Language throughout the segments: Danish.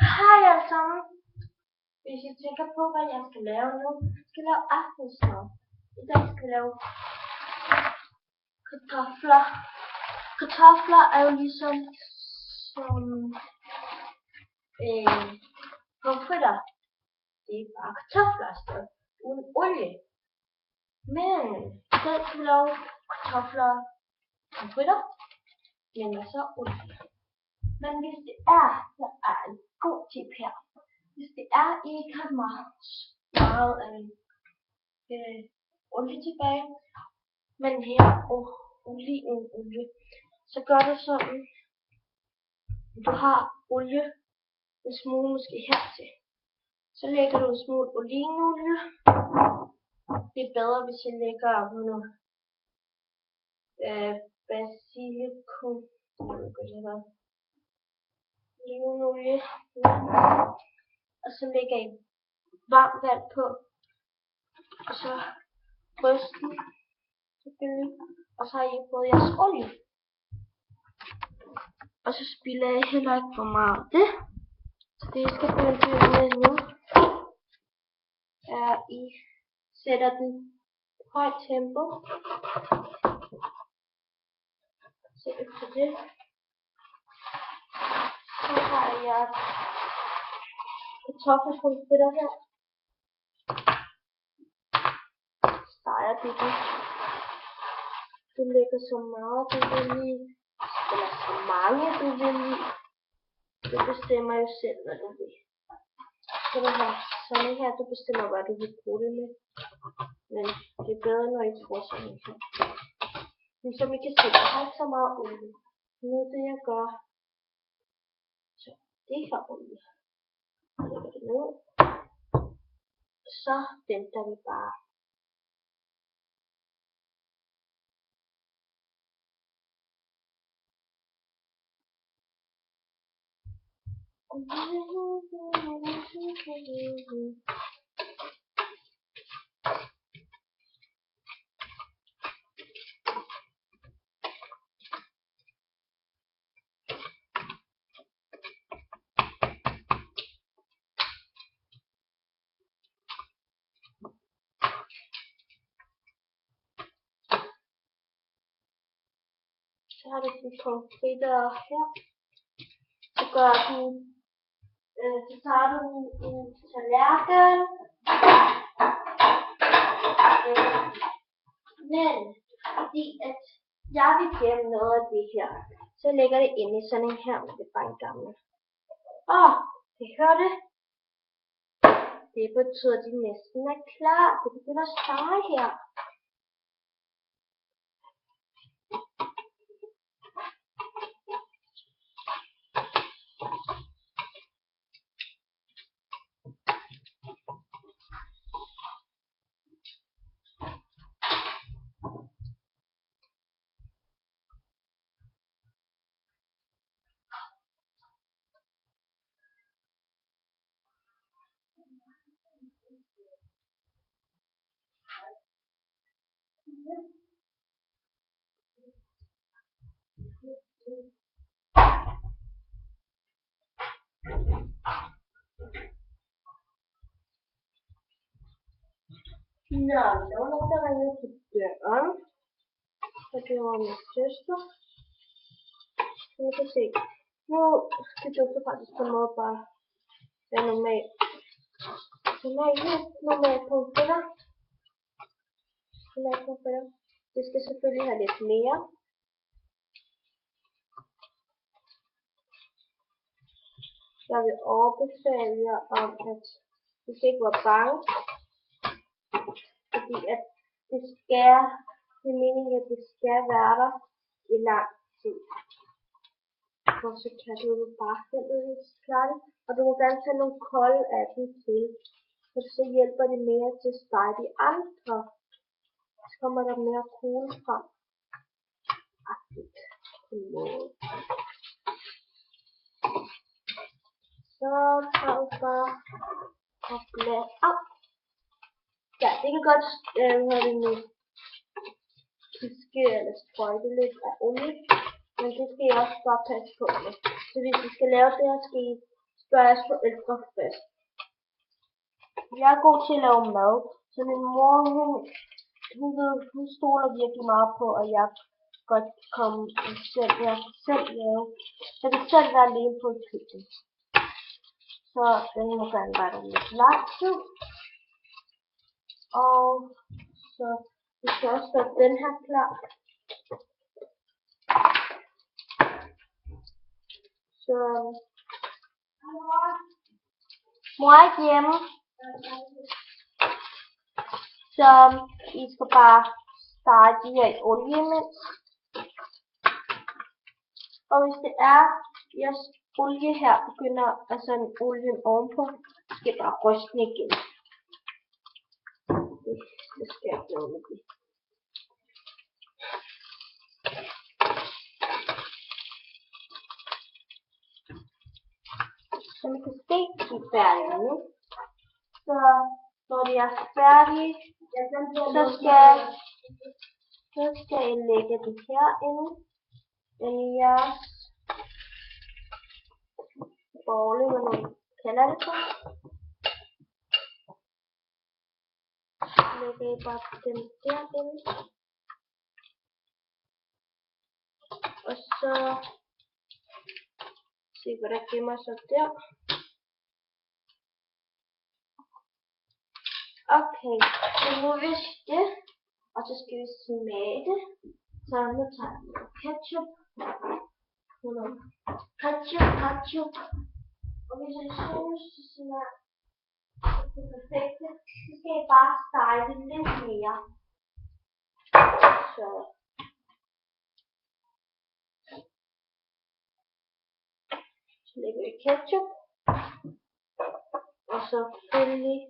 Hej alle sammen. Hvis I tænker på, hvad jeg skal lave nu, jeg skal lave aftensmad. I dag skal jeg lave kartofler. Kartofler er jo ligesom som pomfritter. Det er bare kartofler afsted, uden olie. Men i dag skal vi lave kartofler pomfritter med masser af olie. Men hvis det er, så er en god tip her. Hvis det er, I ikke har meget olie tilbage, men her olivenolie, så gør det sådan, du har olie, en smule måske hertil. Så lægger du en smule olivenolie. Det er bedre, hvis jeg lægger noget basilikum. Olivenolie. Og så lægger I varmt vand på. Og så rysten selvfølgelig. Og så har I fået jeres olie. Og så spilder jeg heller ikke for meget af det. Så det jeg skal begynde med nu, er at I sætter den på højt tempo. Så efter det, så har jeg kartoffelpomfritter her. Steger det lidt. Du lægger så meget du vil i, eller så mange du vil i. Du bestemmer jo selv, hvad du vil. Så du har sådan her, du bestemmer, hvad du vil bruge det med. Men det er bedre, når I får sådan her. Men som I kan se, jeg har ikke så meget olie. Nu det jeg gør, så det her olie. Jeg lægger det ned. Så venter vi bare. Så har du de pomfritter her. Så gør du, så tager du en tallerken. Men fordi at jeg vil gemme noget af det her, så lægger det ind i sådan en her, men det er bare en gammel. Det hører det. Det betyder, at de næsten er klar. Det begynder at stege her. Nå, der var nogen, der ringede til døren. Så det var min søster. Så I kan se. Nu skal du faktisk på en måde bare være normal. Så når I har normalt pomfritter. Det skal selvfølgelig have lidt mere. Jeg vil overbefale jer om, at I skal ikke være bange. Fordi at det er meningen, at det skal være der i lang tid. Og så kan du bare klare det. Og du må gerne tage nogle kolde af dem til. For så hjælper det mere til at stege de andre. Så kommer der mere kugle frem. Så tager vi bare og blader af. Ja, det kan godt piske eller sprøjte lidt af olie. Men det skal I også bare passe på med. Så hvis I skal lave det her, skal I deres forældrefest. Jeg er god til at lave mad, så min mor, hun stoler virkelig meget på, at jeg godt kan komme selv. Jeg kan selv være alene på et køkken. Så den må gerne være der lidt lang tid. Og så vi skal også gøre den her klar. Så mor er ikke hjemme. Så I skal bare stege de her i olie imens. Og hvis det er, jeres olie her begynder, altså en olien ovenpå, så skal I bare ryste den igen. Det skal jeg gøre med det. Som I kan se, de er færdige nu. Så når de er færdige, så skal I lægge det her ind i jeres bolle, hvad man kalder det for. Lægger I bare den derinde. Og så se hvad der gemmer sig der. Okay, så nu vidste det, og så skal vi smage det. Så nu tager jeg noget ketchup. Ketchup. Og hvis jeg synes, det smager perfekt, så skal jeg bare stege det lidt mere. Så lægger vi ketchup. Og så selvfølgelig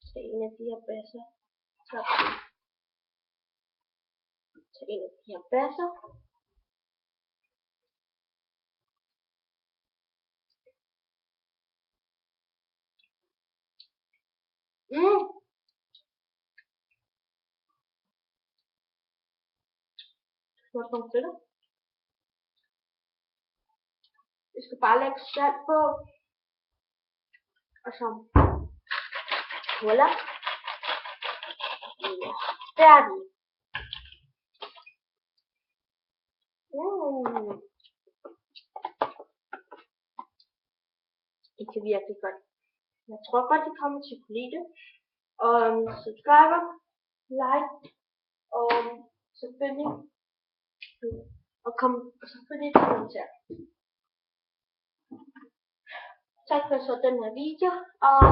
tage en af de her basser. Tage en af de her basser. Smager pomfritter. Vi skal bare lægge salt på. Og så cola. Ja, færdig. Det kan virkelig godt. Jeg tror godt, I kommer til at lide det. Og subscriber, like, og selvfølgelig kommenter. Tak for så den her video, og